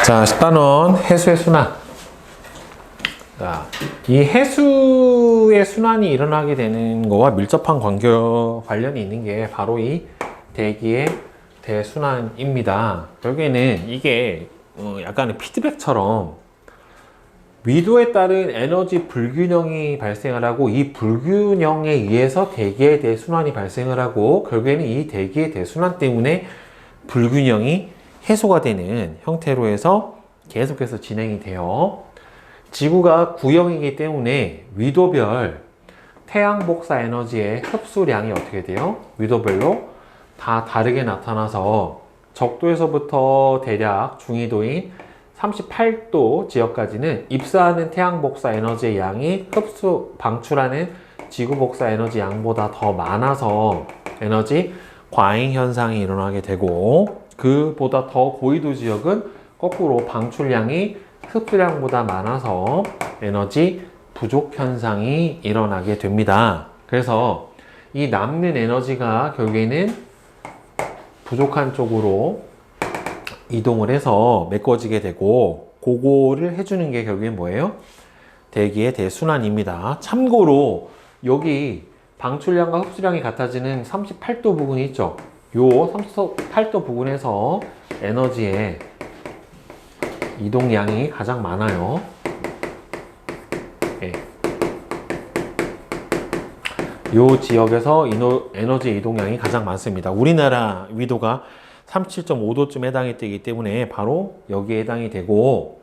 자, 10단원 해수의 순환. 자, 이 해수의 순환이 일어나게 되는 거와 밀접한 관련이 있는 게 바로 이 대기의 대순환입니다. 결국에는 이게 약간의 피드백처럼 위도에 따른 에너지 불균형이 발생을 하고, 이 불균형에 의해서 대기의 대순환이 발생을 하고, 결국에는 이 대기의 대순환 때문에 불균형이 해소가 되는 형태로 해서 계속해서 진행이 돼요. 지구가 구형이기 때문에 위도별 태양 복사 에너지의 흡수량이 어떻게 돼요? 위도별로 다 다르게 나타나서 적도에서부터 대략 중위도인 38도 지역까지는 입사하는 태양 복사 에너지의 양이 방출하는 지구 복사 에너지 양보다 더 많아서 에너지 과잉 현상이 일어나게 되고, 그보다 더 고위도 지역은 거꾸로 방출량이 흡수량보다 많아서 에너지 부족 현상이 일어나게 됩니다. 그래서 이 남는 에너지가 결국에는 부족한 쪽으로 이동을 해서 메꿔지게 되고, 그거를 해주는 게 결국엔 뭐예요? 대기의 대순환입니다. 참고로 여기 방출량과 흡수량이 같아지는 38도 부분이 있죠. 요 38도 부분에서 에너지의 이동량이 가장 많아요. 네. 요 지역에서 에너지 이동량이 가장 많습니다. 우리나라 위도가 37.5도쯤 해당이 되기 때문에 바로 여기에 해당이 되고,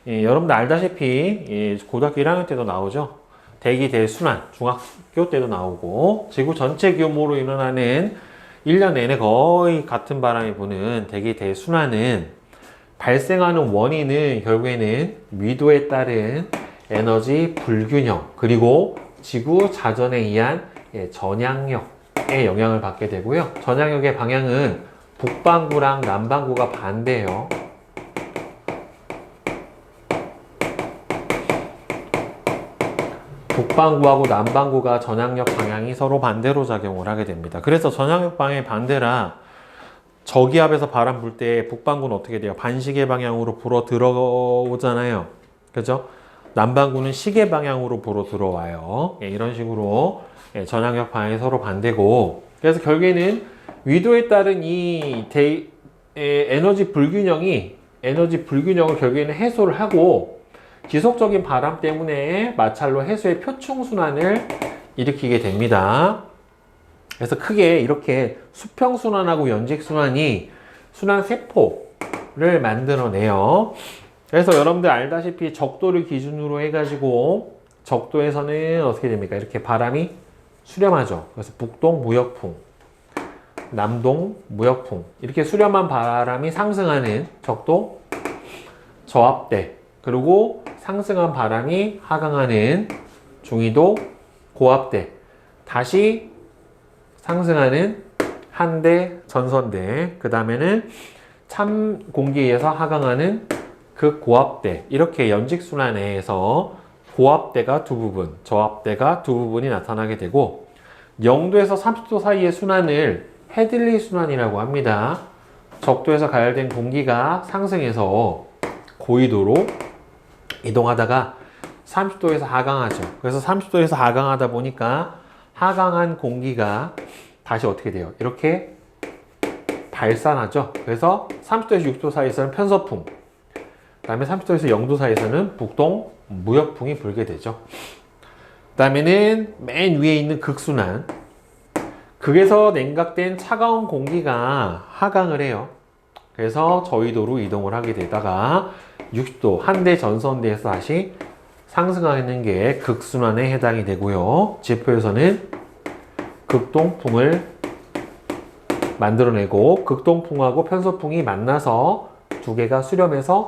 여러분들 알다시피 고등학교 1학년 때도 나오죠. 대기 대순환, 중학교 때도 나오고, 지구 전체 규모로 일어나는 1년 내내 거의 같은 바람이 부는 대기 대순환은 발생하는 원인은 결국에는 위도에 따른 에너지 불균형, 그리고 지구 자전에 의한 전향력의 영향을 받게 되고요. 전향력의 방향은 북반구랑 남반구가 반대예요. 북반구하고 남반구가 전향력 방향이 서로 반대로 작용을 하게 됩니다. 그래서 전향력 방향이 반대라 저기압에서 바람 불 때 북반구는 어떻게 돼요? 반시계 방향으로 불어 들어오잖아요. 그죠? 남반구는 시계 방향으로 불어 들어와요. 이런 식으로 전향력 방향이 서로 반대고, 그래서 결국에는 위도에 따른 이 에너지 불균형을 결국에는 해소를 하고, 지속적인 바람 때문에 마찰로 해수의 표충순환을 일으키게 됩니다. 그래서 크게 이렇게 수평순환하고 연직순환이 순환세포를 만들어내요. 그래서 여러분들 알다시피 적도를 기준으로 해가지고 적도에서는 어떻게 됩니까? 이렇게 바람이 수렴하죠. 그래서 북동 무역풍, 남동 무역풍, 이렇게 수렴한 바람이 상승하는 적도 저압대, 그리고 상승한 바람이 하강하는 중위도 고압대, 다시 상승하는 한대 전선대, 그 다음에는 찬 공기에 의해서 하강하는 극고압대, 이렇게 연직순환에서 고압대가 두 부분, 저압대가 두 부분이 나타나게 되고, 0도에서 30도 사이의 순환을 해들리 순환이라고 합니다. 적도에서 가열된 공기가 상승해서 고위도로 이동하다가 30도에서 하강하죠. 그래서 30도에서 하강하다 보니까 하강한 공기가 다시 어떻게 돼요? 이렇게 발산하죠. 그래서 30도에서 6도 사이에서는 편서풍, 그 다음에 30도에서 0도 사이에서는 북동 무역풍이 불게 되죠. 그 다음에는 맨 위에 있는 극순환, 극에서 냉각된 차가운 공기가 하강을 해요. 그래서 저위도로 이동을 하게 되다가 60도 한대 전선대에서 다시 상승하는 게 극순환에 해당이 되고요. 지표에서는 극동풍을 만들어내고, 극동풍하고 편서풍이 만나서 두 개가 수렴해서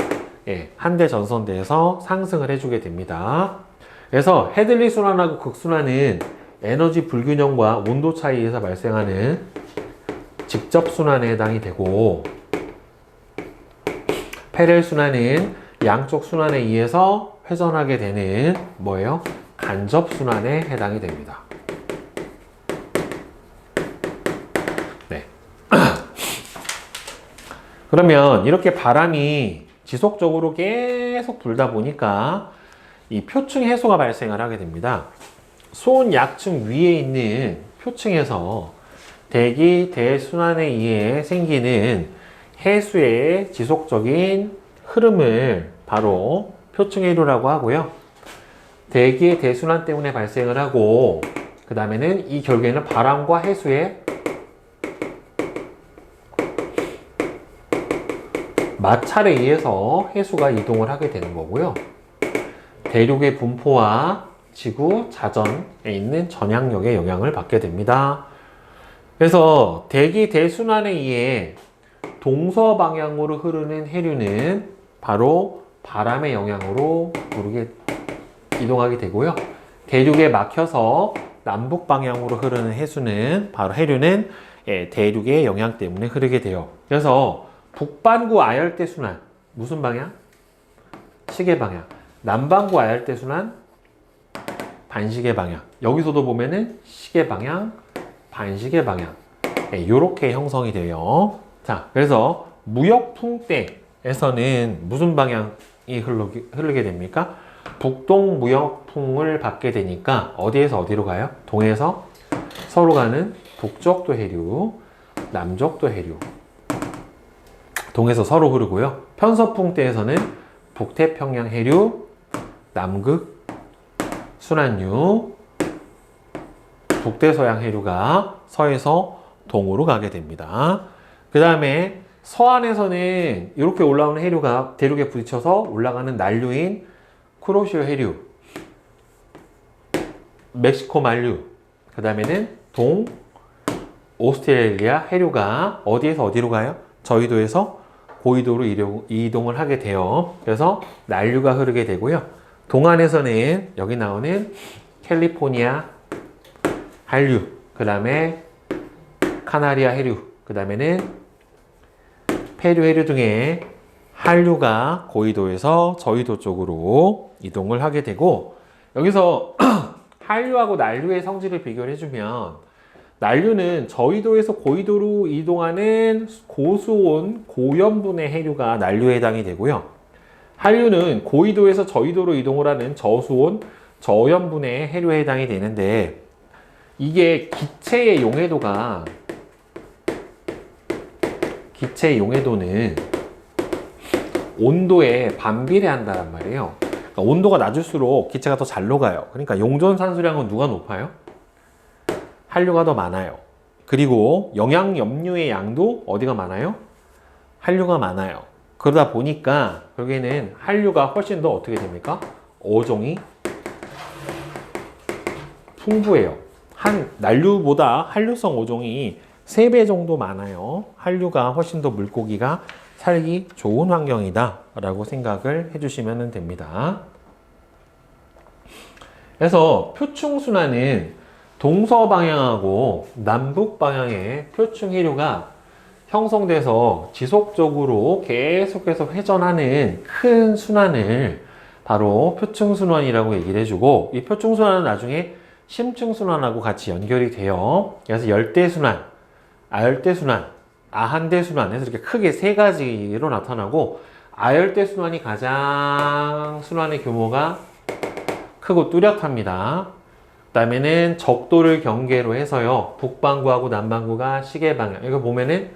한대 전선대에서 상승을 해주게 됩니다. 그래서 해들리 순환하고 극순환은 에너지 불균형과 온도 차이에서 발생하는 직접 순환에 해당이 되고, 패렐 순환은 양쪽 순환에 의해서 회전하게 되는 뭐예요? 간접 순환에 해당이 됩니다. 네. 그러면 이렇게 바람이 지속적으로 계속 불다 보니까 이 표층 해소가 발생을 하게 됩니다. 수온 약층 위에 있는 표층에서 대기 대순환에 의해 생기는 해수의 지속적인 흐름을 바로 표층 해류라고 하고요. 대기의 대순환 때문에 발생을 하고, 그 다음에는 이 결국에는 바람과 해수의 마찰에 의해서 해수가 이동을 하게 되는 거고요. 대륙의 분포와 지구 자전에 있는 전향력에 영향을 받게 됩니다. 그래서 대기 대순환에 의해 동서방향으로 흐르는 해류는 바로 바람의 영향으로 이동하게 되고요. 대륙에 막혀서 남북 방향으로 흐르는 해류는 대륙의 영향 때문에 흐르게 돼요. 그래서 북반구 아열대 순환 무슨 방향? 시계 방향. 남반구 아열대 순환 반시계 방향. 여기서도 보면은 시계 방향, 반시계 방향. 이렇게 형성이 돼요. 자, 그래서 무역풍대에서는 무슨 방향이 흐르게 됩니까? 북동 무역풍을 받게 되니까 어디에서 어디로 가요? 동에서 서로 가는 북쪽도 해류, 남쪽도 해류. 동에서 서로 흐르고요. 편서풍대에서는 북태평양 해류, 남극 순환류, 북대서양 해류가 서에서 동으로 가게 됩니다. 그 다음에 서안에서는 이렇게 올라오는 해류가 대륙에 부딪혀서 올라가는 난류인 쿠로시오 해류, 멕시코 만류, 그 다음에는 동 오스트레일리아 해류가 어디에서 어디로 가요? 저희도에서 고위도로 이동을 하게 돼요. 그래서 난류가 흐르게 되고요. 동안에서는 여기 나오는 캘리포니아 한류, 그 다음에 카나리아 해류, 그 다음에는 페루 해류 등의 한류가 고위도에서 저위도 쪽으로 이동을 하게 되고, 여기서 한류하고 난류의 성질을 비교를 해주면 난류는 저위도에서 고위도로 이동하는 고수온 고염분의 해류가 난류에 해당이 되고요. 한류는 고위도에서 저위도로 이동을 하는 저수온 저염분의 해류에 해당이 되는데, 이게 기체의 용해도는 온도에 반비례한다는 말이에요. 그러니까 온도가 낮을수록 기체가 더 잘 녹아요. 그러니까 용존 산수량은 누가 높아요? 한류가 더 많아요. 그리고 영양 염류의 양도 어디가 많아요? 한류가 많아요. 그러다 보니까 결국에는 한류가 훨씬 더 어떻게 됩니까? 어종이 풍부해요. 난류보다 한류성 어종이 3배 정도 많아요. 한류가 훨씬 더 물고기가 살기 좋은 환경이다 라고 생각을 해주시면 됩니다. 그래서 표층순환은 동서방향하고 남북방향의 표층 해류가 형성돼서 지속적으로 계속해서 회전하는 큰 순환을 바로 표층순환이라고 얘기를 해주고, 이 표층순환은 나중에 심층순환하고 같이 연결이 돼요. 그래서 열대순환, 아열대순환, 아한대순환 해서 이렇게 크게 3가지로 나타나고, 아열대순환이 가장 순환의 규모가 크고 뚜렷합니다. 그 다음에는 적도를 경계로 해서요, 북반구하고 남반구가 시계방향. 이거 보면은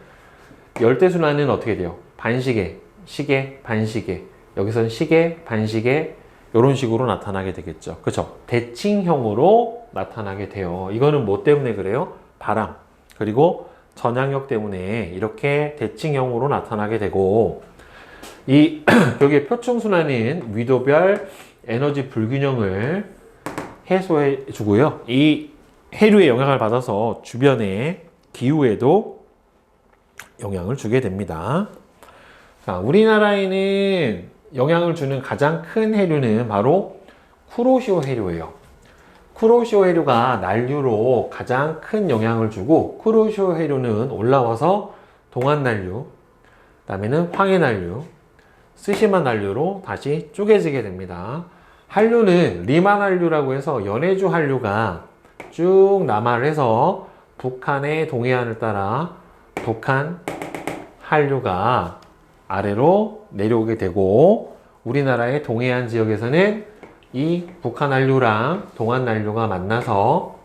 열대순환은 어떻게 돼요? 반시계, 시계, 반시계. 여기서는 시계, 반시계, 이런 식으로 나타나게 되겠죠. 그렇죠? 대칭형으로 나타나게 돼요. 이거는 뭐 때문에 그래요? 바람, 그리고 전향력 때문에 이렇게 대칭형으로 나타나게 되고, 여기 표층순환은 위도별 에너지 불균형을 해소해 주고요. 이 해류의 영향을 받아서 주변의 기후에도 영향을 주게 됩니다. 자, 우리나라에는 영향을 주는 가장 큰 해류는 바로 쿠로시오 해류예요. 쿠로시오 해류가 난류로 가장 큰 영향을 주고, 쿠로시오 해류는 올라와서 동안난류, 그 다음에는 황해난류, 스시마 난류로 다시 쪼개지게 됩니다. 한류는 리만 한류라고 해서 연해주 한류가 쭉 남하를 해서 북한의 동해안을 따라 북한 한류가 아래로 내려오게 되고, 우리나라의 동해안 지역에서는 이 북한 한류랑 동안 난류가 만나서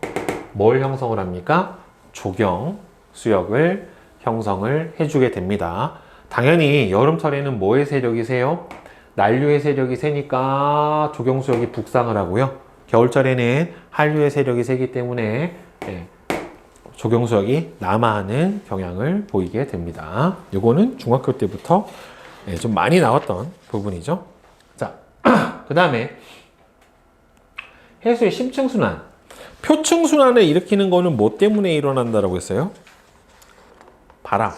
뭘 형성을 합니까? 조경 수역을 형성을 해주게 됩니다. 당연히 여름철에는 뭐의 세력이 세요? 난류의 세력이 세니까 조경 수역이 북상을 하고요. 겨울철에는 한류의 세력이 세기 때문에 조경 수역이 남하하는 경향을 보이게 됩니다. 이거는 중학교 때부터 좀 많이 나왔던 부분이죠. 자, 그 다음에 해수의 심층순환. 표층순환을 일으키는 거는 뭐 때문에 일어난다라고 했어요? 바람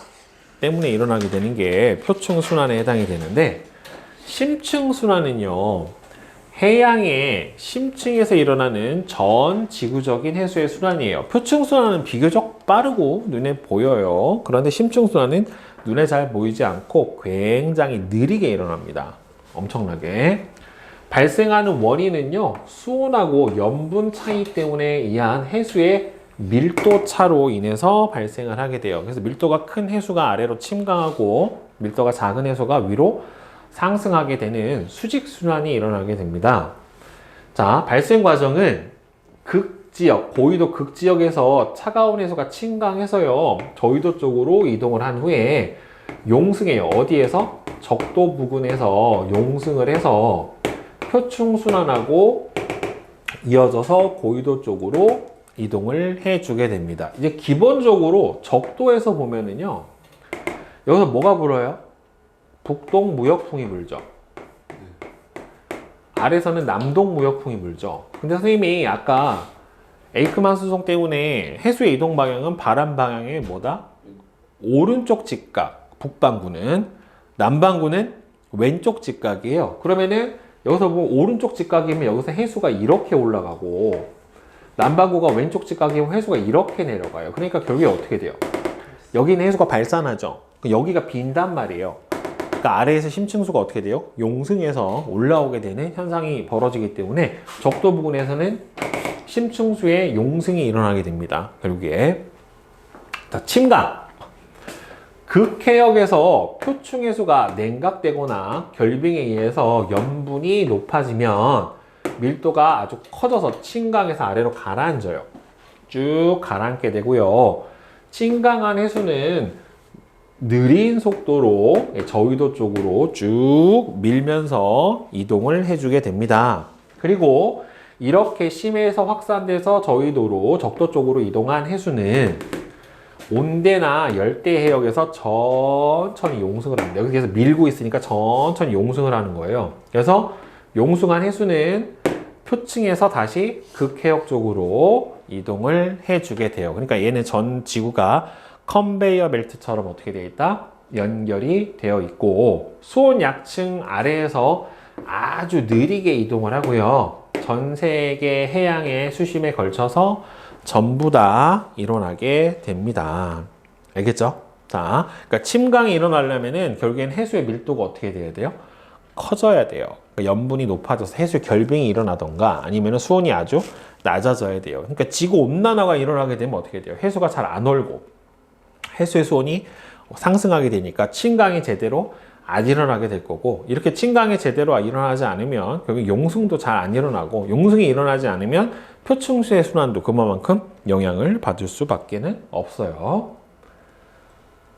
때문에 일어나게 되는 게 표층순환에 해당이 되는데, 심층순환은요, 해양의 심층에서 일어나는 전 지구적인 해수의 순환이에요. 표층순환은 비교적 빠르고 눈에 보여요. 그런데 심층순환은 눈에 잘 보이지 않고 굉장히 느리게 일어납니다. 엄청나게. 발생하는 원인은요, 수온하고 염분 차이 때문에 의한 해수의 밀도 차로 인해서 발생을 하게 돼요. 그래서 밀도가 큰 해수가 아래로 침강하고 밀도가 작은 해수가 위로 상승하게 되는 수직순환이 일어나게 됩니다. 자, 발생 과정은 극지역, 고위도 극지역에서 차가운 해수가 침강해서요, 저위도 쪽으로 이동을 한 후에 용승해요. 어디에서? 적도 부근에서 용승을 해서 표층순환하고 이어져서 고위도 쪽으로 이동을 해주게 됩니다. 이제 기본적으로 적도에서 보면은요, 여기서 뭐가 불어요? 북동 무역풍이 불죠. 아래서는 남동 무역풍이 불죠. 근데 선생님이 아까 에이크만 수송 때문에 해수의 이동 방향은 바람 방향의 뭐다? 오른쪽 직각, 북반구는. 남반구는 왼쪽 직각이에요. 그러면은 여기서 보면 오른쪽 직각이면 여기서 해수가 이렇게 올라가고, 남반구가 왼쪽 직각이면 해수가 이렇게 내려가요. 그러니까 결국에 어떻게 돼요? 여기는 해수가 발산하죠. 여기가 빈단 말이에요. 그러니까 아래에서 심층수가 어떻게 돼요? 용승해서 올라오게 되는 현상이 벌어지기 때문에 적도 부근에서는 심층수의 용승이 일어나게 됩니다. 결국에. 자, 침강. 극해역에서 표층해수가 냉각되거나 결빙에 의해서 염분이 높아지면 밀도가 아주 커져서 침강에서 아래로 가라앉아요. 쭉 가라앉게 되고요. 침강한 해수는 느린 속도로 저위도 쪽으로 쭉 밀면서 이동을 해주게 됩니다. 그리고 이렇게 심해에서 확산돼서 저위도로 적도 쪽으로 이동한 해수는 온대나 열대 해역에서 천천히 용승을 합니다. 여기 계속 밀고 있으니까 천천히 용승을 하는 거예요. 그래서 용승한 해수는 표층에서 다시 극해역 쪽으로 이동을 해주게 돼요. 그러니까 얘는 전 지구가 컨베이어 벨트처럼 어떻게 되어 있다? 연결이 되어 있고, 수온 약층 아래에서 아주 느리게 이동을 하고요. 전 세계 해양의 수심에 걸쳐서 전부 다 일어나게 됩니다. 알겠죠? 자, 그러니까 침강이 일어나려면은 결국엔 해수의 밀도가 어떻게 돼야 돼요? 커져야 돼요. 그러니까 염분이 높아져서 해수 결빙이 일어나던가 아니면 수온이 아주 낮아져야 돼요. 그러니까 지구 온난화가 일어나게 되면 어떻게 돼요? 해수가 잘 안 얼고 해수의 수온이 상승하게 되니까 침강이 제대로 안 일어나게 될 거고, 이렇게 침강이 제대로 일어나지 않으면 결국 용승도 잘 안 일어나고, 용승이 일어나지 않으면 표층수의 순환도 그만큼 영향을 받을 수밖에는 없어요.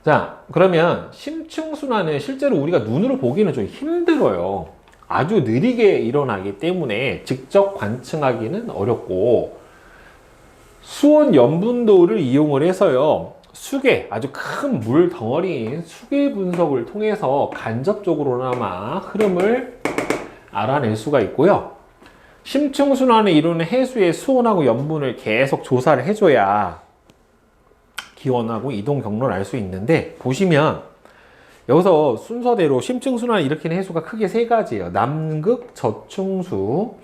자, 그러면 심층순환은 실제로 우리가 눈으로 보기는 좀 힘들어요. 아주 느리게 일어나기 때문에 직접 관측하기는 어렵고, 수온 염분도를 이용을 해서요, 수계, 아주 큰 물 덩어리인 수계 분석을 통해서 간접적으로나마 흐름을 알아낼 수가 있고요. 심층순환을 이루는 해수의 수온하고 염분을 계속 조사를 해줘야 기온하고 이동 경로를 알 수 있는데, 보시면 여기서 순서대로 심층순환을 일으키는 해수가 크게 세 가지예요. 남극 저충수,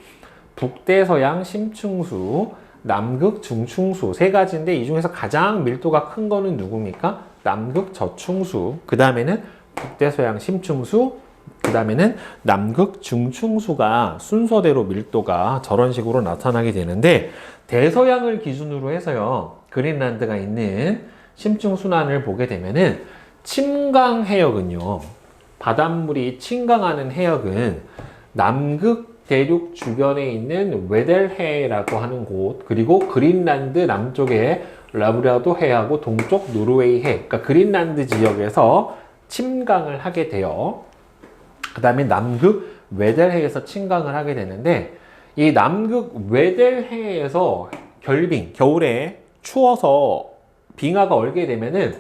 북대서양 심층수, 남극 중충수, 세 가지인데 이 중에서 가장 밀도가 큰 거는 누굽니까? 남극 저충수, 그 다음에는 북대서양 심층수, 그 다음에는 남극 중충수가 순서대로 밀도가 저런 식으로 나타나게 되는데, 대서양을 기준으로 해서요, 그린란드가 있는 심층순환을 보게 되면은 침강 해역은요, 바닷물이 침강하는 해역은 남극 대륙 주변에 있는 웨델해라고 하는 곳, 그리고 그린란드 남쪽에 라브라도 해하고 동쪽 노르웨이 해, 그러니까 그린란드 지역에서 침강을 하게 돼요. 그 다음에 남극 웨델해에서 침강을 하게 되는데, 이 남극 웨델해에서 결빙, 겨울에 추워서 빙하가 얼게 되면은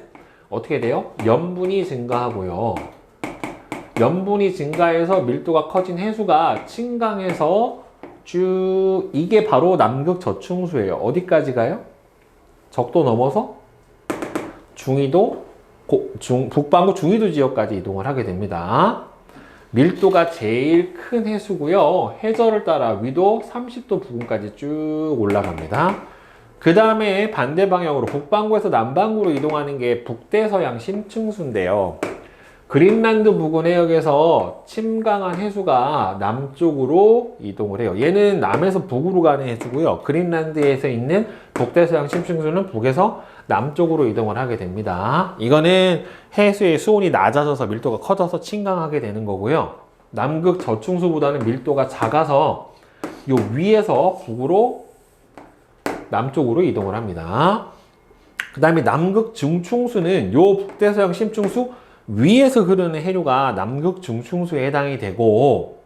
어떻게 돼요? 염분이 증가하고요. 염분이 증가해서 밀도가 커진 해수가 침강해서 쭉, 이게 바로 남극 저충수예요. 어디까지 가요? 적도 넘어서 중위도, 북반구 중위도 지역까지 이동을 하게 됩니다. 밀도가 제일 큰 해수고요. 해저를 따라 위도 30도 부근까지 쭉 올라갑니다. 그 다음에 반대 방향으로 북반구에서 남반구로 이동하는 게 북대서양 심층수인데요. 그린란드 부근 해역에서 침강한 해수가 남쪽으로 이동을 해요. 얘는 남에서 북으로 가는 해수고요. 그린란드에서 있는 북대서양 심층수는 북에서 남쪽으로 이동을 하게 됩니다. 이거는 해수의 수온이 낮아져서 밀도가 커져서 침강하게 되는 거고요. 남극 저충수보다는 밀도가 작아서 요 위에서 북으로 남쪽으로 이동을 합니다. 그 다음에 남극 중충수는 요 북대서양 심층수 위에서 흐르는 해류가 남극 중충수에 해당이 되고,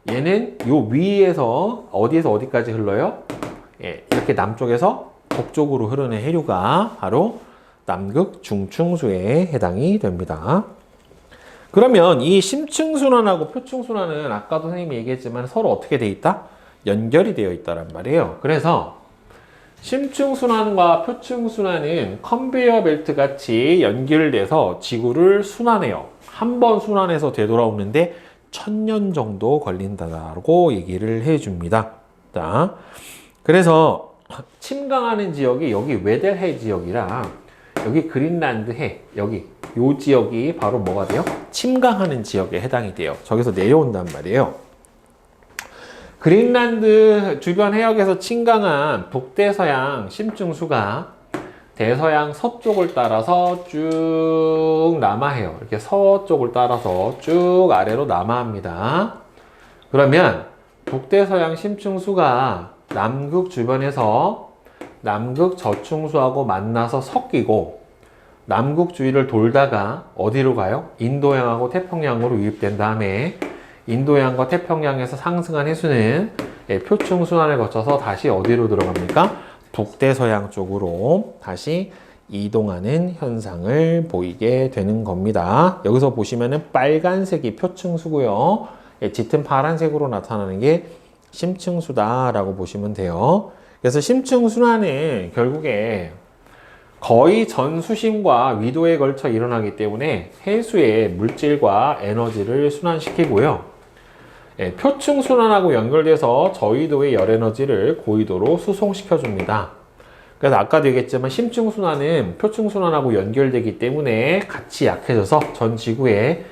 얘는 요 위에서 어디에서 어디까지 흘러요? 예, 이렇게 남쪽에서 북쪽으로 흐르는 해류가 바로 남극 중충수에 해당이 됩니다. 그러면 이 심층순환하고 표층순환은 아까도 선생님이 얘기했지만 서로 어떻게 돼 있다? 연결이 되어 있다란 말이에요. 그래서 심층순환과 표층순환은 컨베이어 벨트 같이 연결돼서 지구를 순환해요. 한 번 순환해서 되돌아오는데 1000년 정도 걸린다고 얘기를 해줍니다. 자, 그래서 침강하는 지역이 여기 웨델해 지역이랑 여기 그린란드 해, 여기 요 지역이 바로 뭐가 돼요? 침강하는 지역에 해당이 돼요. 저기서 내려온단 말이에요. 그린란드 주변 해역에서 침강한 북대서양 심층수가 대서양 서쪽을 따라서 쭉 남하해요. 이렇게 서쪽을 따라서 쭉 아래로 남하합니다. 그러면 북대서양 심층수가 남극 주변에서 남극 저충수하고 만나서 섞이고 남극 주위를 돌다가 어디로 가요? 인도양하고 태평양으로 유입된 다음에 인도양과 태평양에서 상승한 해수는 표층순환을 거쳐서 다시 어디로 들어갑니까? 북대서양 쪽으로 다시 이동하는 현상을 보이게 되는 겁니다. 여기서 보시면은 빨간색이 표층수고요. 짙은 파란색으로 나타나는 게 심층수다라고 보시면 돼요. 그래서 심층순환은 결국에 거의 전 수심과 위도에 걸쳐 일어나기 때문에 해수의 물질과 에너지를 순환시키고요. 표층순환하고 연결돼서 저위도의 열에너지를 고위도로 수송시켜 줍니다. 그래서 아까도 얘기했지만 심층순환은 표층순환하고 연결되기 때문에 같이 약해져서 전 지구의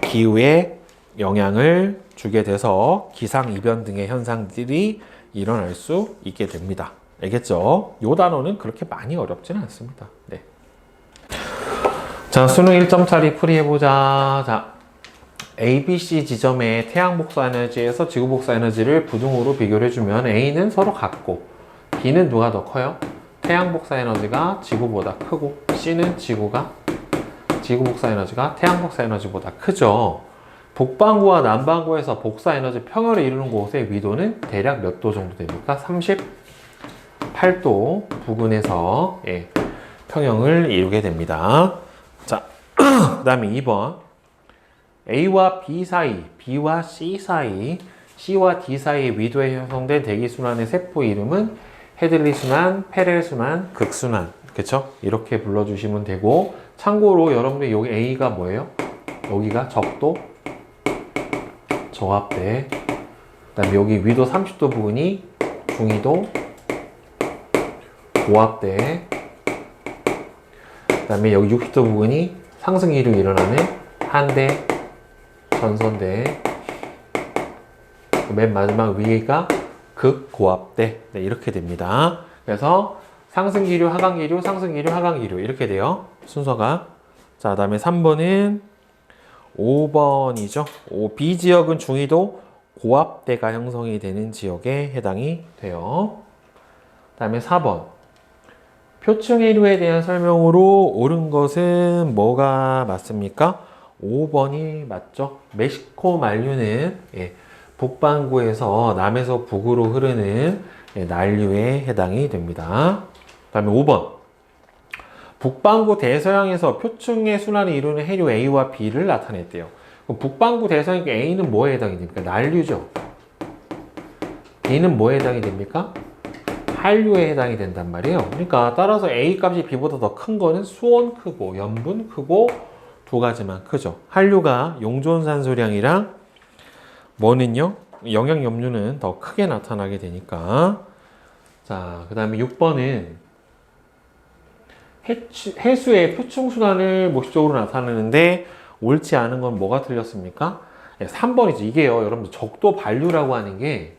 기후에 영향을 주게 돼서 기상이변 등의 현상들이 일어날 수 있게 됩니다. 알겠죠? 요 단어는 그렇게 많이 어렵지는 않습니다. 네. 자, 수능 1점짜리 풀이해보자. 자, ABC 지점의 태양 복사 에너지에서 지구 복사 에너지를 부등호로 비교를 해주면 A는 서로 같고 B는 누가 더 커요? 태양 복사 에너지가 지구보다 크고 C는 지구 복사 에너지가 태양 복사 에너지보다 크죠. 북반구와 남반구에서 복사 에너지 평열을 이루는 곳의 위도는 대략 몇 도 정도 됩니까? 38도 부근에서 평형을 이루게 됩니다. 자, 그 다음에 2번 A와 B 사이, B와 C 사이, C와 D 사이 위도에 형성된 대기순환의 세포 이름은 헤들리 순환, 페렐 순환, 극순환. 그쵸? 이렇게 불러주시면 되고, 참고로 여러분들 여기 A가 뭐예요? 여기가 적도, 저압대. 그 다음에 여기 위도 30도 부분이 중위도, 고압대. 그 다음에 여기 60도 부분이 상승 기류 일어나는 한대, 전선대. 맨 마지막 위가 극고압대. 네, 이렇게 됩니다. 그래서 상승 기류, 하강 기류, 상승 기류, 하강 기류 이렇게 돼요. 순서가. 자, 그다음에 3번은 5번이죠. B 지역은 중위도 고압대가 형성이 되는 지역에 해당이 돼요. 그 다음에 4번. 표층 해류에 대한 설명으로 옳은 것은 뭐가 맞습니까? 5번이 맞죠. 멕시코 만류는 북반구에서 남에서 북으로 흐르는 난류에 해당이 됩니다. 그 다음에 5번. 북반구 대서양에서 표층의 순환을 이루는 해류 A와 B를 나타냈대요. 그럼 북반구 대서양이니까 A는 뭐에 해당이 됩니까? 난류죠. B는 뭐에 해당이 됩니까? 한류에 해당이 된단 말이에요. 그러니까 따라서 A 값이 B보다 더 큰 거는 수온 크고 염분 크고 두 가지만 크죠. 한류가 용존산소량이랑 뭐는요? 영양염류는 더 크게 나타나게 되니까. 자, 그 다음에 6번은 해수의 표층순환을 목적으로 나타내는데 옳지 않은 건 뭐가 틀렸습니까? 3번이죠. 이게요, 여러분들 적도 반류라고 하는 게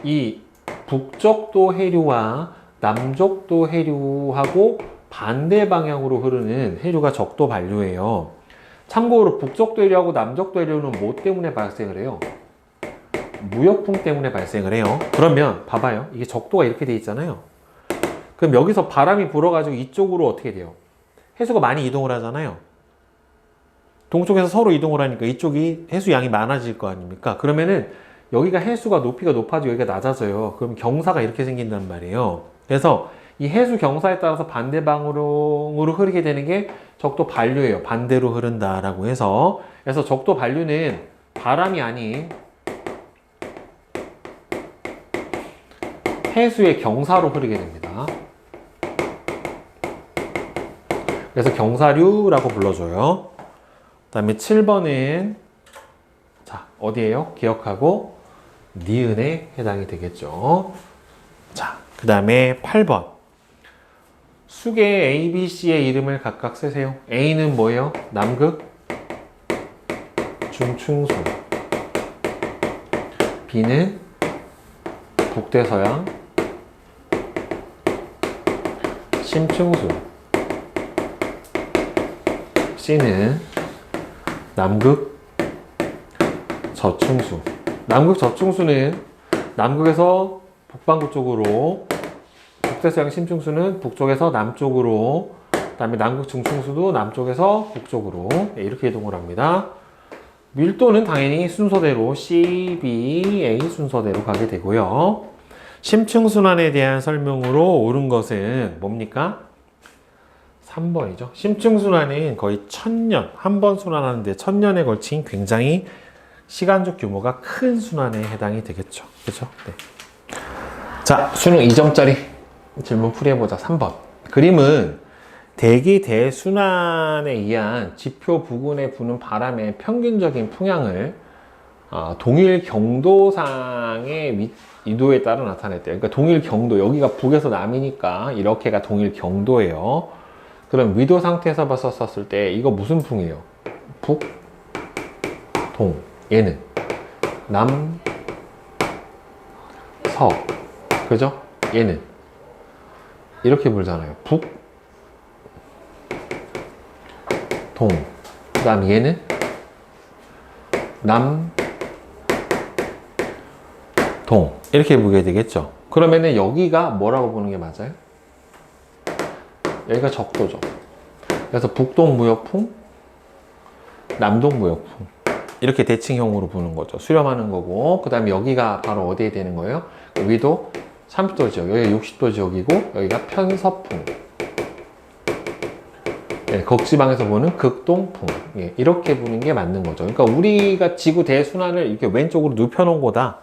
이 북적도 해류와 남적도 해류하고 반대 방향으로 흐르는 해류가 적도 반류예요. 참고로 북적도 해류하고 남적도 해류는 뭐 때문에 발생을 해요? 무역풍 때문에 발생을 해요. 그러면 봐봐요. 이게 적도가 이렇게 돼 있잖아요. 그럼 여기서 바람이 불어가지고 이쪽으로 어떻게 돼요? 해수가 많이 이동을 하잖아요. 동쪽에서 서로 이동을 하니까 이쪽이 해수 양이 많아질 거 아닙니까? 그러면은 여기가 해수가 높이가 높아지고 여기가 낮아져요. 그럼 경사가 이렇게 생긴단 말이에요. 그래서 이 해수 경사에 따라서 반대 방향으로 흐르게 되는 게 적도 반류예요. 반대로 흐른다라고 해서. 그래서 적도 반류는 바람이 아닌 해수의 경사로 흐르게 됩니다. 그래서 경사류라고 불러줘요. 그 다음에 7번은 자, 어디에요? 기억하고 니은에 해당이 되겠죠. 자, 그 다음에 8번. 수계 A, B, C의 이름을 각각 쓰세요. A는 뭐예요? 남극, 중충수. B는 북대서양, 심층수. C는 남극, 저층수. 남극 저층수는 남극에서 북반구 쪽으로, 북대서양 심층수는 북쪽에서 남쪽으로, 그 다음에 남극 중층수도 남쪽에서 북쪽으로 이렇게 이동을 합니다. 밀도는 당연히 순서대로 C, B, A 순서대로 가게 되고요. 심층순환에 대한 설명으로 옳은 것은 뭡니까? 3번이죠. 심층순환은 거의 1000년, 한 번 순환하는데 1000년에 걸친 굉장히 시간적 규모가 큰 순환에 해당이 되겠죠. 그죠? 네. 자, 수능 2점짜리 질문 풀이해보자. 3번. 그림은 대기 대순환에 의한 지표 부근에 부는 바람의 평균적인 풍향을 동일 경도상의 위도에 따라 나타냈대요. 그러니까 동일 경도, 여기가 북에서 남이니까 이렇게가 동일 경도예요. 그럼 위도 상태에서 봤었을 때 이거 무슨 풍이에요? 북, 동. 얘는 남, 서. 그죠? 얘는 이렇게 불잖아요. 북, 동. 그 다음 얘는 남, 동. 이렇게 보게 되겠죠. 그러면은 여기가 뭐라고 보는 게 맞아요? 여기가 적도죠. 그래서 북동 무역풍, 남동 무역풍. 이렇게 대칭형으로 부는 거죠. 수렴하는 거고. 그 다음에 여기가 바로 어디에 되는 거예요? 위도 30도 지역, 여기가 60도 지역이고, 여기가 편서풍. 예, 극지방에서 보는 극동풍. 예, 이렇게 부는 게 맞는 거죠. 그러니까 우리가 지구 대순환을 이렇게 왼쪽으로 눕혀놓은 거다.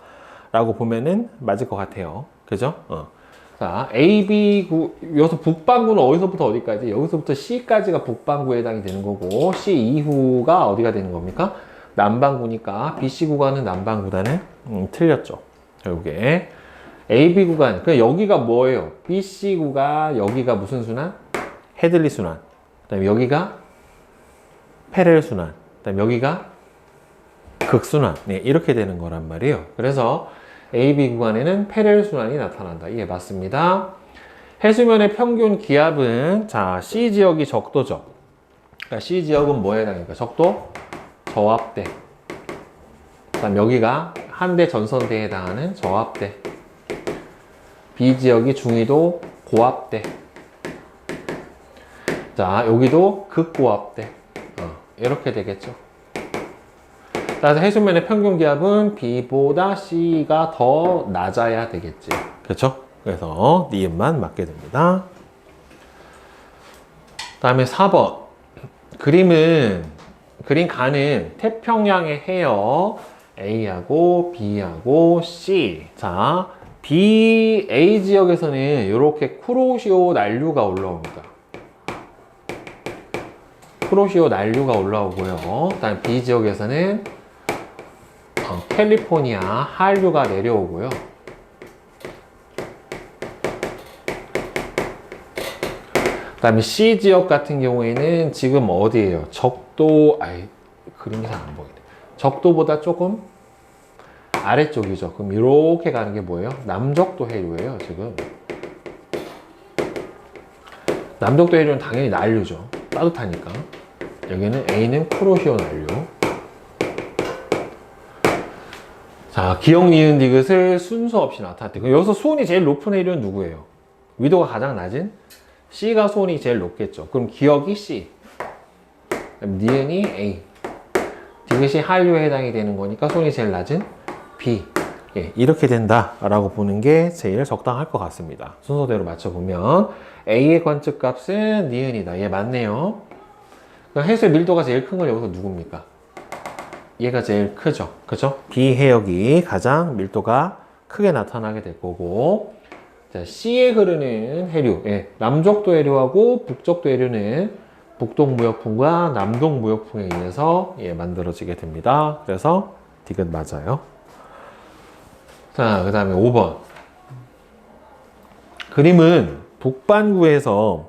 라고 보면은 맞을 것 같아요. 그죠? 자, A, B 구, 여기서 북반구는 어디서부터 어디까지? 여기서부터 C까지가 북반구에 해당이 되는 거고, C 이후가 어디가 되는 겁니까? 남반구니까 BC 구간은 남반구단은 틀렸죠. 결국에 AB 구간, 그 여기가 뭐예요? BC 구간, 여기가 무슨 순환? 헤들리 순환. 그 다음에 여기가 페렐 순환. 그 다음에 여기가 극순환. 네, 이렇게 되는 거란 말이에요. 그래서 AB 구간에는 페렐 순환이 나타난다. 이게 맞습니다. 해수면의 평균 기압은 자, C 지역이 적도죠. 그러니까 C 지역은 뭐에 해당합니까? 적도? 저압대. 그다음 여기가 한대 전선대에 해당하는 저압대. B 지역이 중위도 고압대. 자, 여기도 극고압대. 이렇게 되겠죠. 따라서 해수면의 평균 기압은 B보다 C가 더 낮아야 되겠지. 그렇죠? 그래서 니은만 맞게 됩니다. 다음에 4번. 그림 가는 태평양의 해역 A하고 B하고 C. 자, A 지역에서는 이렇게 쿠로시오 난류가 올라옵니다. 쿠로시오 난류가 올라오고요. 다음 B 지역에서는 캘리포니아 한류가 내려오고요. 그 다음에 C 지역 같은 경우에는 지금 어디예요? 그림이 잘 안 보이네. 적도보다 조금 아래쪽이죠. 그럼 이렇게 가는 게 뭐예요? 남적도 해류예요, 지금. 남적도 해류는 당연히 난류죠. 따뜻하니까. 여기는 A는 쿠로시오 난류. 자, 기억, 니은, 디귿을 순서 없이 나타났대. 그럼 여기서 수온이 제일 높은 해류는 누구예요? 위도가 가장 낮은? C가 수온이 제일 높겠죠. 그럼 기억이 C. 그럼 니은이 A. 디귿이 한류에 해당이 되는 거니까 수온이 제일 낮은 B. 예, 이렇게 된다라고 보는 게 제일 적당할 것 같습니다. 순서대로 맞춰보면 A의 관측값은 니은이다. 얘 맞네요. 그럼 해수의 밀도가 제일 큰 건 여기서 누굽니까? 얘가 제일 크죠. 그죠? B 해역이 가장 밀도가 크게 나타나게 될 거고, 자, C에 흐르는 해류, 예, 남적도 해류하고 북적도 해류는 북동무역풍과 남동무역풍에 의해서 만들어지게 됩니다. 그래서 디귿 맞아요. 자, 그 다음에 5번. 그림은 북반구에서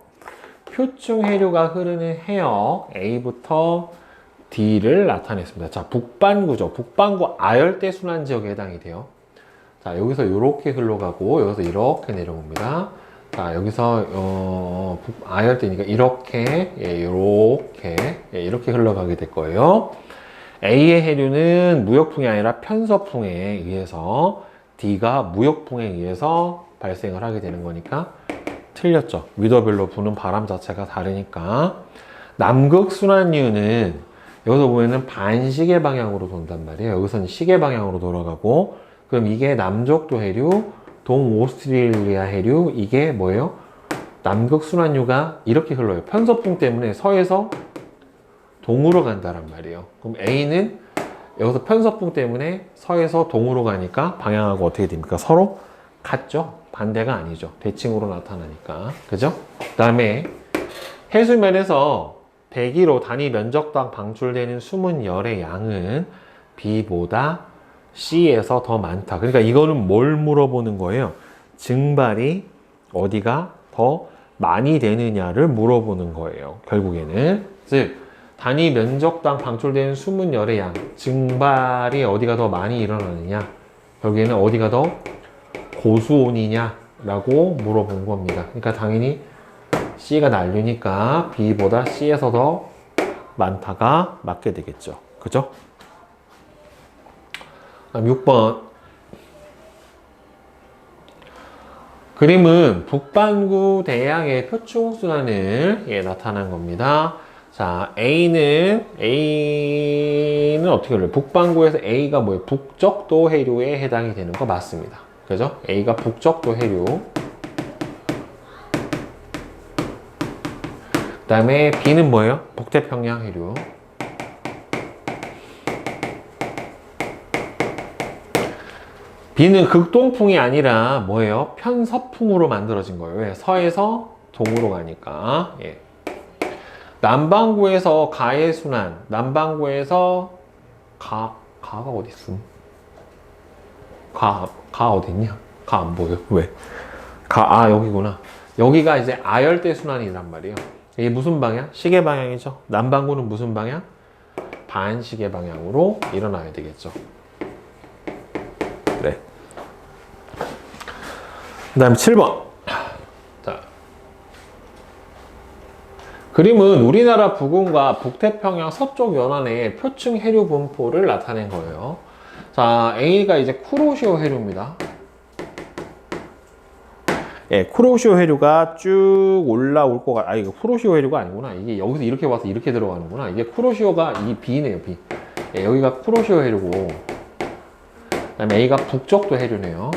표층 해류가 흐르는 해역 A부터 D를 나타냈습니다. 자, 북반구죠. 북반구 아열대 순환 지역에 해당이 돼요. 자, 여기서 이렇게 흘러가고 여기서 이렇게 내려옵니다. 자, 여기서 아열대니까 이렇게 이렇게 흘러가게 될 거예요. A의 해류는 무역풍이 아니라 편서풍에 의해서, D가 무역풍에 의해서 발생을 하게 되는 거니까 틀렸죠. 위도별로 부는 바람 자체가 다르니까. 남극 순환류는 여기서 보면은 반시계 방향으로 돈단 말이에요. 여기서는 시계 방향으로 돌아가고, 그럼 이게 남적도 해류, 동오스트레일리아 해류, 이게 뭐예요? 남극 순환류가 이렇게 흘러요. 편서풍 때문에 서에서 동으로 간다란 말이에요. 그럼 A는 여기서 편서풍 때문에 서에서 동으로 가니까 방향하고 어떻게 됩니까? 서로 같죠? 반대가 아니죠. 대칭으로 나타나니까. 그죠? 그 다음에 해수면에서 대기로 단위 면적당 방출되는 숨은 열의 양은 B보다 C에서 더 많다. 그러니까 이거는 뭘 물어보는 거예요? 증발이 어디가 더 많이 되느냐를 물어보는 거예요. 결국에는. 즉, 단위 면적당 방출되는 숨은 열의 양, 증발이 어디가 더 많이 일어나느냐, 결국에는 어디가 더 고수온이냐라고 물어본 겁니다. 그러니까 당연히 C가 난류니까 B보다 C에서 더 많다가 맞게 되겠죠. 그죠? 다음 6번. 그림은 북반구 대양의 표충순환을 나타난 겁니다. 자, A는 어떻게 그래요? 북반구에서 A가 뭐예요? 북적도 해류에 해당이 되는 거 맞습니다. 그죠? A가 북적도 해류. 그 다음에 B는 뭐예요? 북태평양 해류. B는 극동풍이 아니라 뭐예요? 편서풍으로 만들어진 거예요. 왜? 서에서 동으로 가니까. 예. 남반구에서 가의 순환, 남반구에서 가가 어디 있음? 가 어디 있냐? 가 안 보여. 왜? 여기구나. 여기가 이제 아열대 순환이란 말이에요. 이게 무슨 방향? 시계 방향이죠. 남반구는 무슨 방향? 반시계 방향으로 일어나야 되겠죠. 그래. 그 다음 7번. 자. 그림은 우리나라 부근과 북태평양 서쪽 연안의 표층 해류 분포를 나타낸 거예요. 자, A가 이제 쿠로시오 해류입니다. 예, 쿠로시오 해류가 쭉 올라올 거 같아. 아, 이거 쿠로시오 해류가 아니구나. 이게 여기서 이렇게 와서 이렇게 들어가는구나. 이게 쿠로시오가 이 B네요, B. 예, 여기가 쿠로시오 해류고, 그 다음에 A가 북쪽도 해류네요.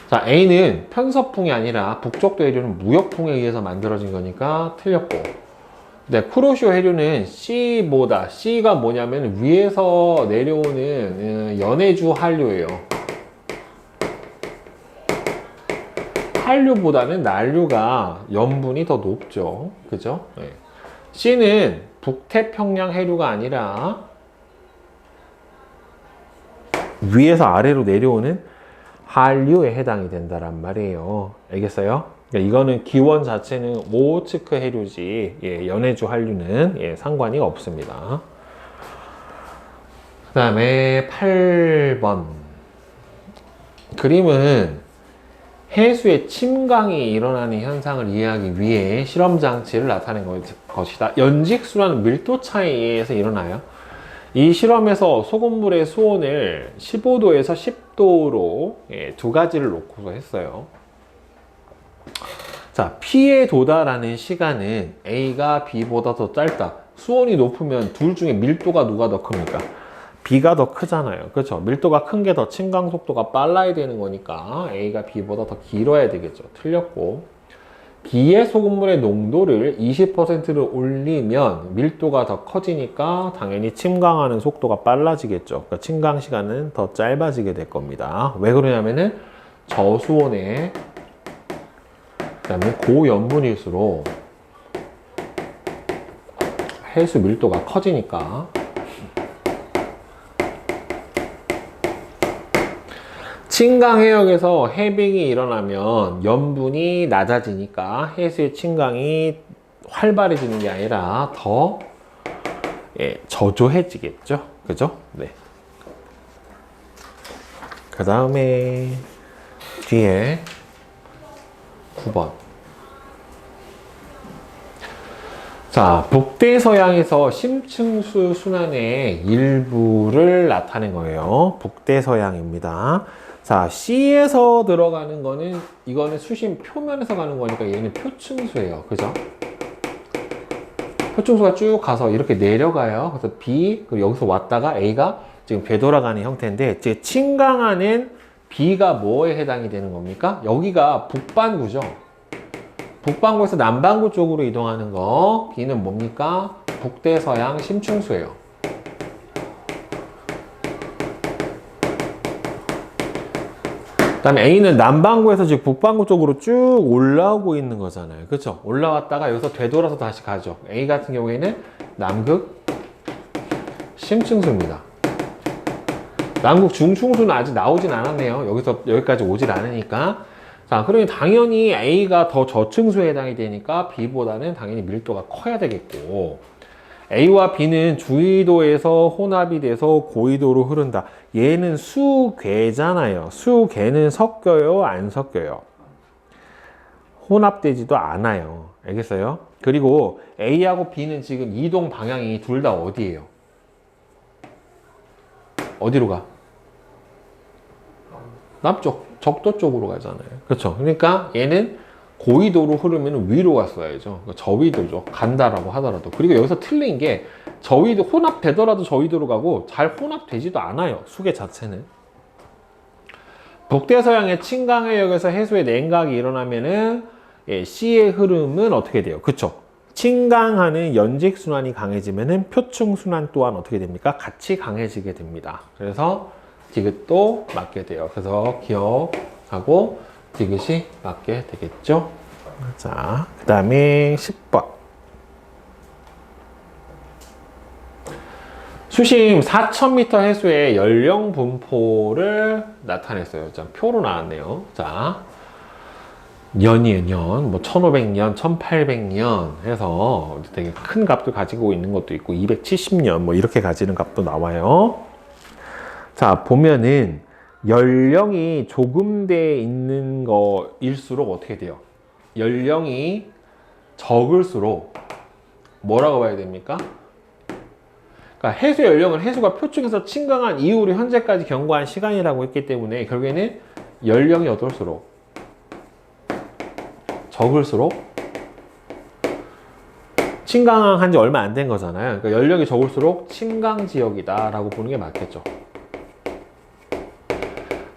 자, A는 편서풍이 아니라 북쪽도 해류는 무역풍에 의해서 만들어진 거니까 틀렸고, 네, 쿠로시오 해류는 C보다, C가 뭐냐면 위에서 내려오는 연해주 한류예요. 한류보다는 난류가 염분이 더 높죠. 그죠? 네. C는 북태평양 해류가 아니라 위에서 아래로 내려오는 한류에 해당이 된다란 말이에요. 알겠어요? 그러니까 이거는 기원 자체는 오호츠크 해류지, 예, 연해주 한류는 예, 상관이 없습니다. 그 다음에 8번 그림은 해수의 침강이 일어나는 현상을 이해하기 위해 실험 장치를 나타낸 것이다. 연직수라는 밀도 차이에 의해서 일어나요. 이 실험에서 소금물의 수온을 15도에서 10도로 예, 두 가지를 놓고서 했어요. 자, P에 도달하는 시간은 A가 B보다 더 짧다. 수온이 높으면 둘 중에 밀도가 누가 더 큽니까? B가 더 크잖아요. 그렇죠? 밀도가 큰 게 더 침강 속도가 빨라야 되는 거니까 A가 B보다 더 길어야 되겠죠. 틀렸고, B의 소금물의 농도를 20%를 올리면 밀도가 더 커지니까 당연히 침강하는 속도가 빨라지겠죠. 그러니까 침강 시간은 더 짧아지게 될 겁니다. 왜 그러냐면은 저수온에 그다음에 고염분일수록 해수 밀도가 커지니까. 침강 해역에서 해빙이 일어나면 염분이 낮아지니까 해수의 침강이 활발해지는 게 아니라 더 예, 저조해지겠죠. 그죠? 네. 그 다음에 뒤에 9번. 자, 북대서양에서 심층수 순환의 일부를 나타낸 거예요. 북대서양입니다. 자, C에서 들어가는 거는 이거는 수심 표면에서 가는 거니까 얘는 표층수예요. 그죠? 표층수가 쭉 가서 이렇게 내려가요. 그래서 B, 그리고 여기서 왔다가 A가 지금 되돌아가는 형태인데, 이제 침강하는 B가 뭐에 해당이 되는 겁니까? 여기가 북반구죠. 북반구에서 남반구 쪽으로 이동하는 거, B는 뭡니까? 북대서양 심층수예요. 그 다음에 A는 남반구에서 지금 북반구 쪽으로 쭉 올라오고 있는 거잖아요. 그렇죠? 올라왔다가 여기서 되돌아서 다시 가죠. A 같은 경우에는 남극 심층수입니다. 남극 중층수는 아직 나오진 않았네요. 여기서 여기까지 오질 않으니까. 자, 그러니 당연히 A가 더 저층수에 해당이 되니까 B보다는 당연히 밀도가 커야 되겠고, A와 B는 주위도에서 혼합이 돼서 고위도로 흐른다. 얘는 수궤잖아요. 수궤는 섞여요, 안 섞여요? 혼합되지도 않아요. 알겠어요? 그리고 A하고 B는 지금 이동 방향이 둘 다 어디예요? 어디로 가? 남쪽, 적도 쪽으로 가잖아요. 그렇죠? 그러니까 얘는 고위도로 흐르면 위로 갔어야죠. 그러니까 저위도죠. 간다라고 하더라도. 그리고 여기서 틀린 게 저위도 혼합되더라도 저위도로 가고 잘 혼합되지도 않아요. 수계 자체는. 북대서양의 침강해역에서 해수의 냉각이 일어나면은 예, C의 흐름은 어떻게 돼요? 그쵸? 침강하는 연직순환이 강해지면은 표층순환 또한 어떻게 됩니까? 같이 강해지게 됩니다. 그래서 디귿도 맞게 돼요. 그래서 기억하고 디귿이 맞게 되겠죠? 자, 그 다음에 10번. 수심 4,000m 해수의 연령 분포를 나타냈어요. 자, 표로 나왔네요. 자, 년이에요, 년. 뭐, 1500년, 1800년 해서 되게 큰 값도 가지고 있는 것도 있고, 270년, 뭐, 이렇게 가지는 값도 나와요. 자, 보면은, 연령이 조금 돼 있는 거일수록 어떻게 돼요? 연령이 적을수록 뭐라고 봐야 됩니까? 그러니까 해수 연령은 해수가 표층에서 침강한 이후로 현재까지 경과한 시간이라고 했기 때문에 결국에는 연령이 어떨수록 적을수록 침강한 지 얼마 안 된 거잖아요. 그러니까 연령이 적을수록 침강 지역이다 라고 보는 게 맞겠죠.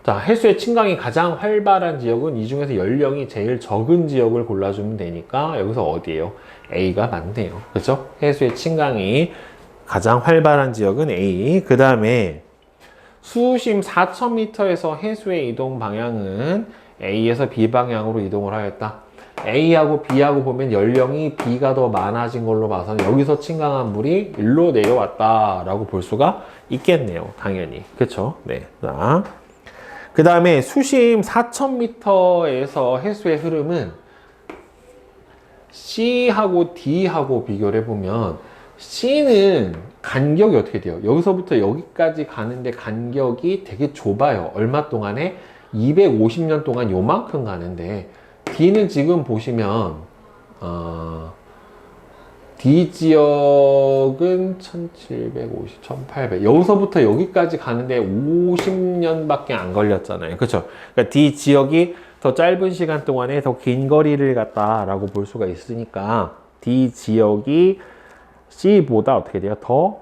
자, 해수의 침강이 가장 활발한 지역은 이 중에서 연령이 제일 적은 지역을 골라주면 되니까 여기서 어디예요? A가 맞네요. 그렇죠? 해수의 침강이 가장 활발한 지역은 A. 그 다음에 수심 4,000m에서 해수의 이동 방향은 A에서 B 방향으로 이동을 하였다. A하고 B하고 보면 연령이 B가 더 많아진 걸로 봐서는 여기서 침강한 물이 일로 내려왔다 라고 볼 수가 있겠네요. 당연히. 그렇죠? 네. 자, 그 다음에 수심 4,000m에서 해수의 흐름은 C하고 D하고 비교를 해보면 C는 간격이 어떻게 돼요? 여기서부터 여기까지 가는데 간격이 되게 좁아요. 얼마 동안에? 250년 동안 요만큼 가는데 D는 지금 보시면 D 지역은 1750, 1800 여기서부터 여기까지 가는데 50년밖에 안 걸렸잖아요. 그렇죠? 그러니까 D 지역이 더 짧은 시간 동안에 더 긴 거리를 갔다라고 볼 수가 있으니까 D 지역이 C보다 어떻게 돼요? 더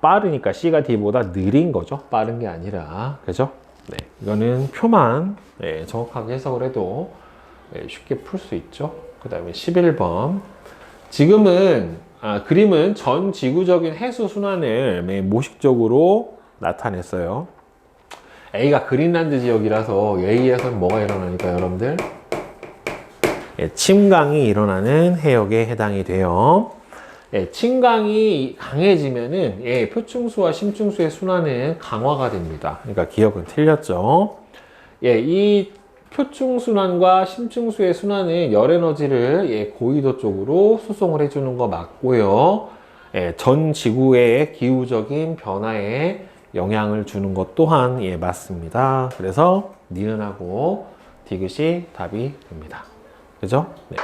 빠르니까 C가 D보다 느린 거죠. 빠른 게 아니라. 그죠? 네. 이거는 표만 정확하게 해석을 해도 쉽게 풀 수 있죠. 그 다음에 11번. 지금은 그림은 전 지구적인 해수 순환을 모식적으로 나타냈어요. A가 그린란드 지역이라서 A에서는 뭐가 일어나니까 여러분들? 침강이 일어나는 해역에 해당이 돼요. 침강이 강해지면은 표층수와 심층수의 순환은 강화가 됩니다. 그러니까 기억은 틀렸죠. 이 표층순환과 심층수의 순환은 열에너지를 고위도 쪽으로 수송을 해주는 거 맞고요. 전 지구의 기후적인 변화에 영향을 주는 것 또한 맞습니다. 그래서 니은하고 디귿이 답이 됩니다. 그죠? 네.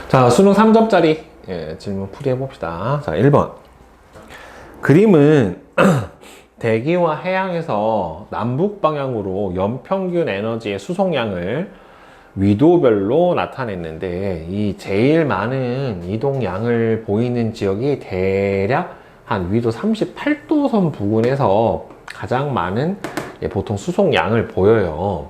자, 수능 3점짜리 질문 풀이해 봅시다. 자, 1번. 그림은 대기와 해양에서 남북 방향으로 연평균 에너지의 수송량을 위도별로 나타냈는데 이 제일 많은 이동량을 보이는 지역이 대략 한 위도 38도선 부근에서 가장 많은 보통 수송량을 보여요.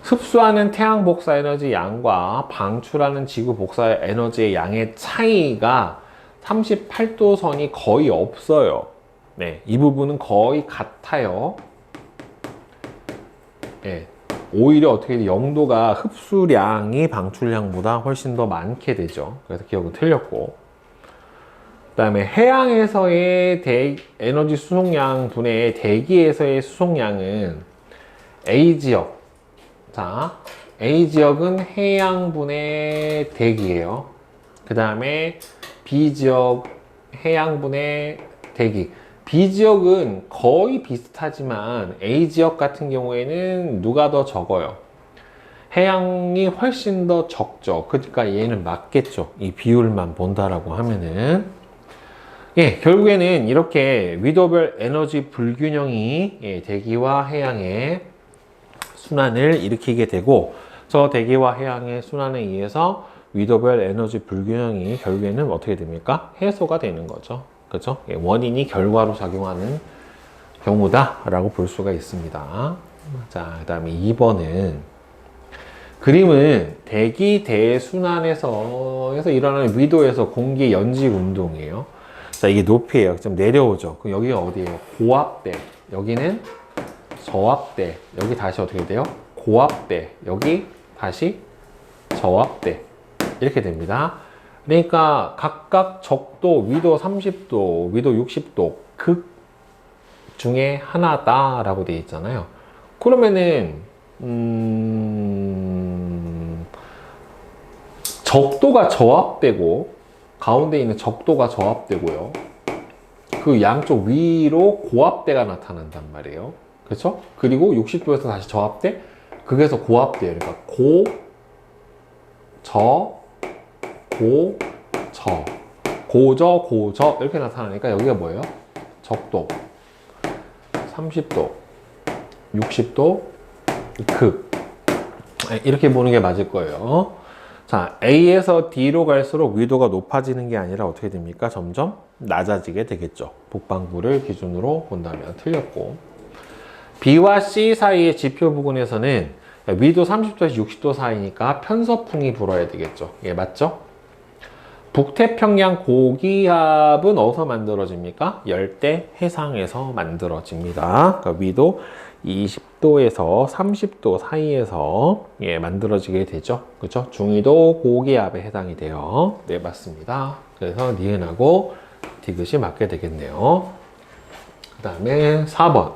흡수하는 태양 복사 에너지 양과 방출하는 지구 복사 에너지의 양의 차이가 38도선이 거의 없어요. 네, 이 부분은 거의 같아요. 네, 오히려 어떻게 돼? 영도가 흡수량이 방출량보다 훨씬 더 많게 되죠. 그래서 기억은 틀렸고. 그 다음에 해양에서의 에너지 수송량 분의 대기에서의 수송량은 A 지역. 자, A 지역은 해양분의 대기예요. 그 다음에 B 지역 해양분의 대기. B 지역은 거의 비슷하지만 A 지역 같은 경우에는 누가 더 적어요? 해양이 훨씬 더 적죠. 그러니까 얘는 맞겠죠. 이 비율만 본다라고 하면은. 결국에는 이렇게 위도별 에너지 불균형이 대기와 해양의 순환을 일으키게 되고, 저 대기와 해양의 순환에 의해서 위도별 에너지 불균형이 결국에는 어떻게 됩니까? 해소가 되는 거죠. 그렇죠? 원인이 결과로 작용하는 경우다라고 볼 수가 있습니다. 자, 그 다음에 2번은 그림은 대기 대순환에서 일어나는 위도에서 공기 연직 운동이에요. 자, 이게 높이에요. 좀 내려오죠. 그럼 여기가 어디예요? 고압대. 여기는 저압대. 여기 다시 어떻게 돼요? 고압대. 여기 다시 저압대. 이렇게 됩니다. 그러니까 각각 적도, 위도 30도, 위도 60도 극 중에 하나다라고 되어 있잖아요. 그러면은 적도가 저압되고 가운데 있는 적도가 저압되고요. 그 양쪽 위로 고압대가 나타난단 말이에요. 그렇죠? 그리고 60도에서 다시 저압대, 극에서 고압대예요. 그러니까 고, 저, 고, 저, 고저, 고저 이렇게 나타나니까 여기가 뭐예요? 적도, 30도, 60도, 극. 이렇게 보는 게 맞을 거예요. 자, A에서 D로 갈수록 위도가 높아지는 게 아니라 어떻게 됩니까? 점점 낮아지게 되겠죠. 북반구를 기준으로 본다면 틀렸고, B와 C 사이의 지표 부근에서는 위도 30도에서 60도 사이니까 편서풍이 불어야 되겠죠. 예, 맞죠? 북태평양 고기압은 어디서 만들어집니까? 열대 해상에서 만들어집니다. 그러니까 위도 20도에서 30도 사이에서 예, 만들어지게 되죠. 그렇죠? 중위도 고기압에 해당이 돼요. 네, 맞습니다. 그래서 니은하고 디귿이 맞게 되겠네요. 그 다음에 4번.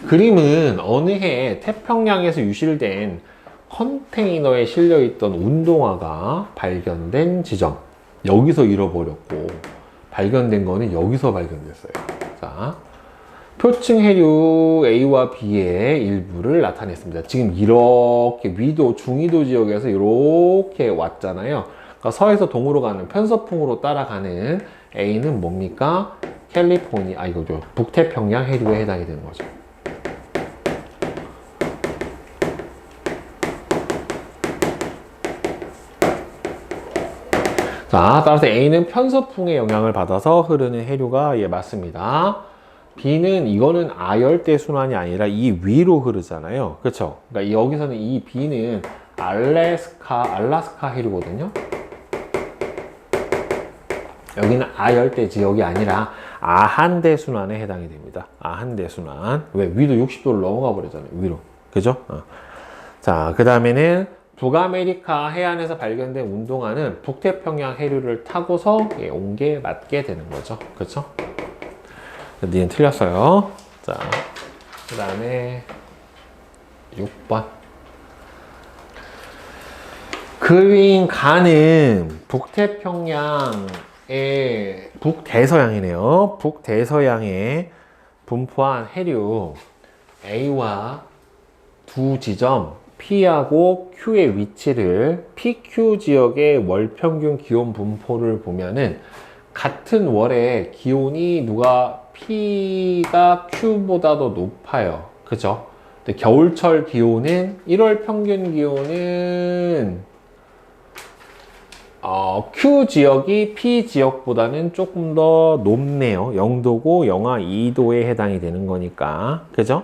그림은 어느 해 태평양에서 유실된 컨테이너에 실려있던 운동화가 발견된 지점. 여기서 잃어버렸고, 발견된 거는 여기서 발견됐어요. 자, 표층 해류 A와 B의 일부를 나타냈습니다. 지금 이렇게 위도, 중위도 지역에서 이렇게 왔잖아요. 그러니까 서에서 동으로 가는 편서풍으로 따라가는 A는 뭡니까? 캘리포니아, 이거죠. 북태평양 해류에 해당이 되는 거죠. 자, 따라서 A는 편서풍의 영향을 받아서 흐르는 해류가 예, 맞습니다. B는 이거는 아열대 순환이 아니라 이 위로 흐르잖아요. 그렇죠? 그러니까 여기서는 이 B는 알래스카 해류거든요. 여기는 아열대 지역이 아니라 아한대 순환에 해당이 됩니다. 아한대 순환. 왜? 위도 60도를 넘어가 버리잖아요. 위로. 그죠? 자, 그 다음에는 북아메리카 해안에서 발견된 운동화는 북태평양 해류를 타고서 온 게 맞게 되는 거죠. 그렇죠? 니는 틀렸어요. 자, 그 다음에 6번. 그린가는 북태평양의 북대서양이네요. 북대서양에 분포한 해류 A와 두 지점 P하고 Q의 위치를 PQ 지역의 월 평균 기온 분포를 보면은 같은 월에 기온이 P가 Q보다 더 높아요. 그죠? 근데 겨울철 기온은 1월 평균 기온은 Q 지역이 P 지역보다는 조금 더 높네요. 0도고 영하 2도에 해당이 되는 거니까. 그죠?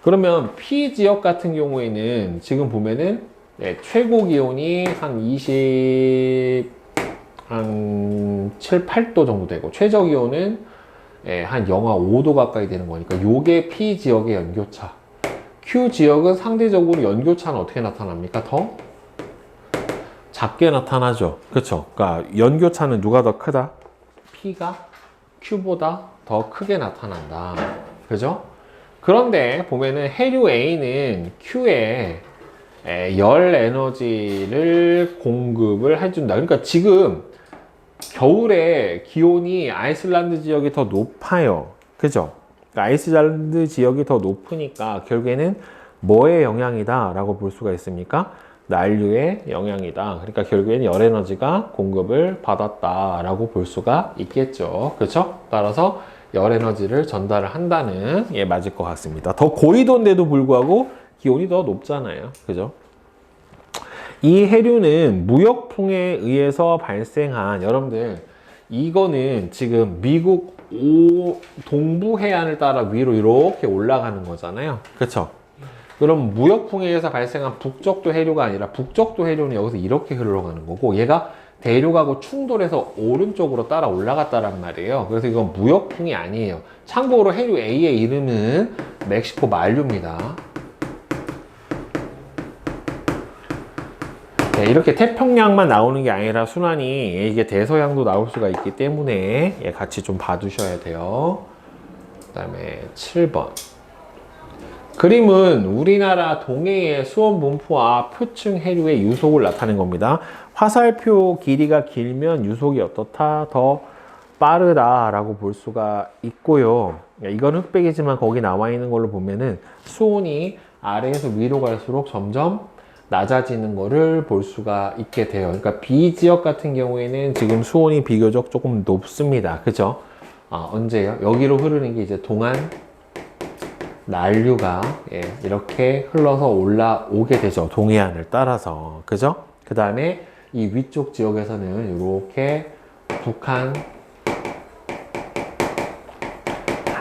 그러면 P 지역 같은 경우에는 지금 보면은 네, 최고 기온이 한 7, 8도 정도 되고 최저 기온은 예, 한 영하 5도 가까이 되는 거니까 요게 P 지역의 연교차. Q 지역은 상대적으로 연교차는 어떻게 나타납니까? 더 작게 나타나죠. 그렇죠? 그러니까 연교차는 누가 더 크다? P가 Q보다 더 크게 나타난다. 그죠? 그런데 보면은 해류 A는 Q에 열 에너지를 공급을 해준다. 그러니까 지금 겨울에 기온이 아이슬란드 지역이 더 높아요. 그죠? 그러니까 아이슬란드 지역이 더 높으니까 결국에는 뭐의 영향이다 라고 볼 수가 있습니까? 난류의 영향이다. 그러니까 결국에는 열 에너지가 공급을 받았다 라고 볼 수가 있겠죠. 그렇죠? 따라서 열 에너지를 전달을 한다는 예, 맞을 것 같습니다. 더 고위도인데도 불구하고 기온이 더 높잖아요. 그죠? 이 해류는 무역풍에 의해서 발생한, 여러분들 이거는 지금 미국 동부 해안을 따라 위로 이렇게 올라가는 거잖아요. 그렇죠? 그럼 무역풍에 의해서 발생한 북적도 해류가 아니라 북적도 해류는 여기서 이렇게 흘러가는 거고, 얘가 대륙하고 충돌해서 오른쪽으로 따라 올라갔다란 말이에요. 그래서 이건 무역풍이 아니에요. 참고로 해류 A의 이름은 멕시코 만류입니다. 네, 이렇게 태평양만 나오는 게 아니라 순환이 이게 대서양도 나올 수가 있기 때문에 예, 같이 좀 봐두셔야 돼요. 그 다음에 7번. 그림은 우리나라 동해의 수온 분포와 표층 해류의 유속을 나타낸 겁니다. 화살표 길이가 길면 유속이 어떻다? 더 빠르다라고 볼 수가 있고요. 이건 흑백이지만 거기 나와 있는 걸로 보면은 수온이 아래에서 위로 갈수록 점점 낮아지는 거를 볼 수가 있게 돼요. 그러니까 B 지역 같은 경우에는 지금 수온이 비교적 조금 높습니다. 그죠? 언제요? 여기로 흐르는 게 이제 동안 난류가 이렇게 흘러서 올라오게 되죠. 동해안을 따라서. 그죠? 그 다음에 이 위쪽 지역에서는 이렇게 북한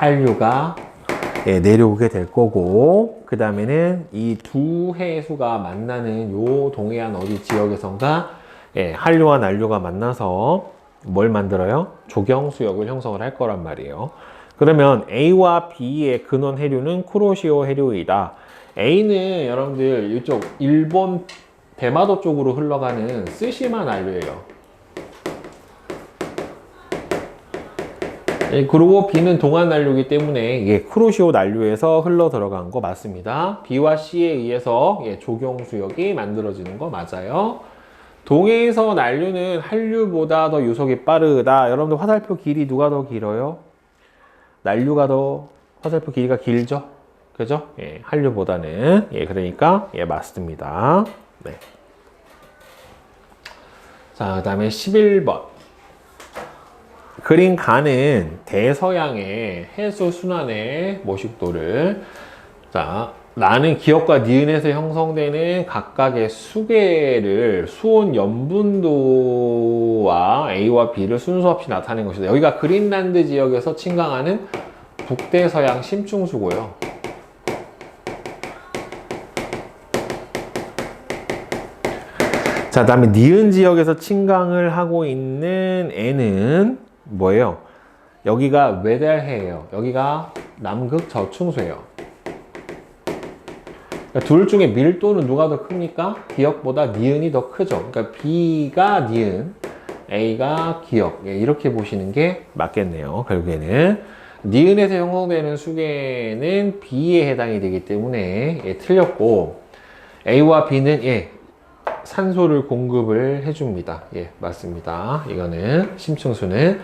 한류가 내려오게 될 거고, 그 다음에는 이 두 해수가 만나는 요 동해안 어디 지역에선가 한류와 난류가 만나서 뭘 만들어요? 조경수역을 형성을 할 거란 말이에요. 그러면 A와 B의 근원 해류는 쿠로시오 해류이다. A는 여러분들 이쪽 일본 대마도 쪽으로 흘러가는 쓰시마 난류예요. 그리고 B는 동안 난류이기 때문에 쿠로시오 난류에서 흘러 들어간 거 맞습니다. B와 C에 의해서 조경수역이 만들어지는 거 맞아요. 동해에서 난류는 한류보다 더 유속이 빠르다. 여러분들 화살표 길이 누가 더 길어요? 난류가 더 화살표 길이가 길죠? 그죠? 한류보다는. 그러니까 맞습니다. 네. 자, 그 다음에 11번. 그린 가는 대서양의 해수 순환의 모식도를, 자, 나는 기억과 니은에서 형성되는 각각의 수계를 수온 염분도와 A와 B를 순서 없이 나타낸 것이다. 여기가 그린란드 지역에서 침강하는 북대서양 심층수고요. 자, 그 다음에 니은 지역에서 침강을 하고 있는 N은 뭐예요? 여기가 외달해예요. 여기가 남극 저충수예요. 그러니까 둘 중에 밀도는 누가 더 큽니까? 기역보다 니은이 더 크죠. 그러니까 B가 니은, A가 기역. 이렇게 보시는 게 맞겠네요. 결국에는 니은에서 형성되는 수계는 B에 해당이 되기 때문에 틀렸고, A와 B는 산소를 공급을 해줍니다. 맞습니다. 이거는 심층순환은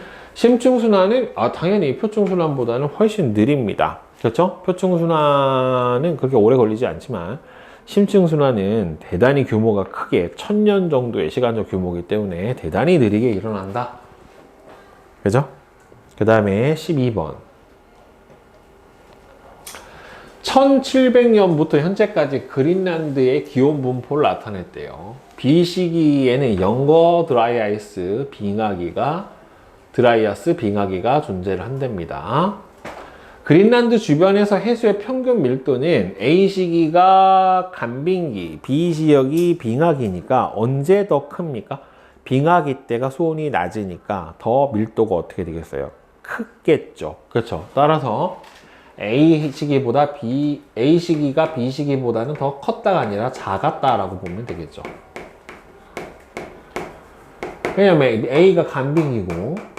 당연히 표층순환보다는 훨씬 느립니다. 그렇죠? 표층순환은 그렇게 오래 걸리지 않지만 심층순환은 대단히 규모가 크게 1000년 정도의 시간적 규모이기 때문에 대단히 느리게 일어난다. 그죠? 그 다음에 12번. 1700년부터 현재까지 그린란드의 기온 분포를 나타냈대요. B 시기에는 영거 드라이아이스 빙하기가 존재를 한답니다. 그린란드 주변에서 해수의 평균 밀도는 A 시기가 간빙기, B 지역이 빙하기니까 언제 더 큽니까? 빙하기 때가 수온이 낮으니까 더 밀도가 어떻게 되겠어요? 크겠죠. 그렇죠. 따라서 A 시기가 B 시기보다는 더 컸다가 아니라 작았다라고 보면 되겠죠. 왜냐면 A가 간빙이고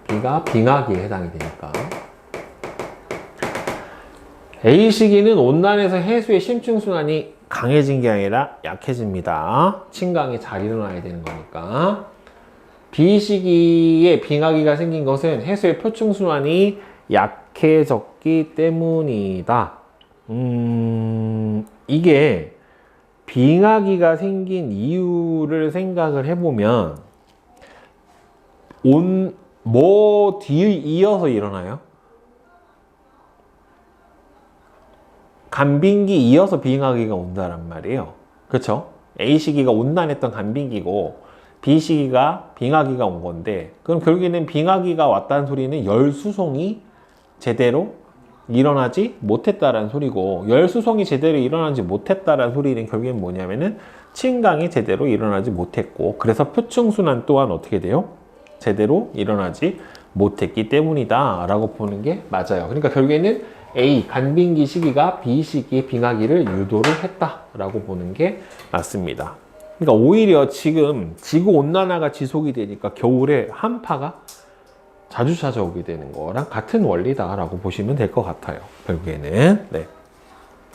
B가 빙하기에 해당이 되니까. A 시기는 온난에서 해수의 심층순환이 강해진 게 아니라 약해집니다. 침강이 잘 일어나야 되는 거니까. B 시기에 빙하기가 생긴 것은 해수의 표층순환이 약해졌기 때문이다. 이게 빙하기가 생긴 이유를 생각을 해보면 뭐 뒤에 이어서 일어나요? 간빙기 이어서 빙하기가 온다란 말이에요. 그렇죠? A 시기가 온난했던 간빙기고 B 시기가 빙하기가 온 건데, 그럼 결국에는 빙하기가 왔다는 소리는 열수송이 제대로 일어나지 못했다라는 소리고, 열수송이 제대로 일어나지 못했다라는 소리는 결국엔 뭐냐면은 침강이 제대로 일어나지 못했고, 그래서 표층순환 또한 어떻게 돼요? 제대로 일어나지 못했기 때문이다 라고 보는 게 맞아요. 그러니까 결국에는 A 간빙기 시기가 B 시기의 빙하기를 유도를 했다라고 보는 게 맞습니다. 그러니까 오히려 지금 지구온난화가 지속이 되니까 겨울에 한파가 자주 찾아오게 되는 거랑 같은 원리다라고 보시면 될 것 같아요. 결국에는. 네.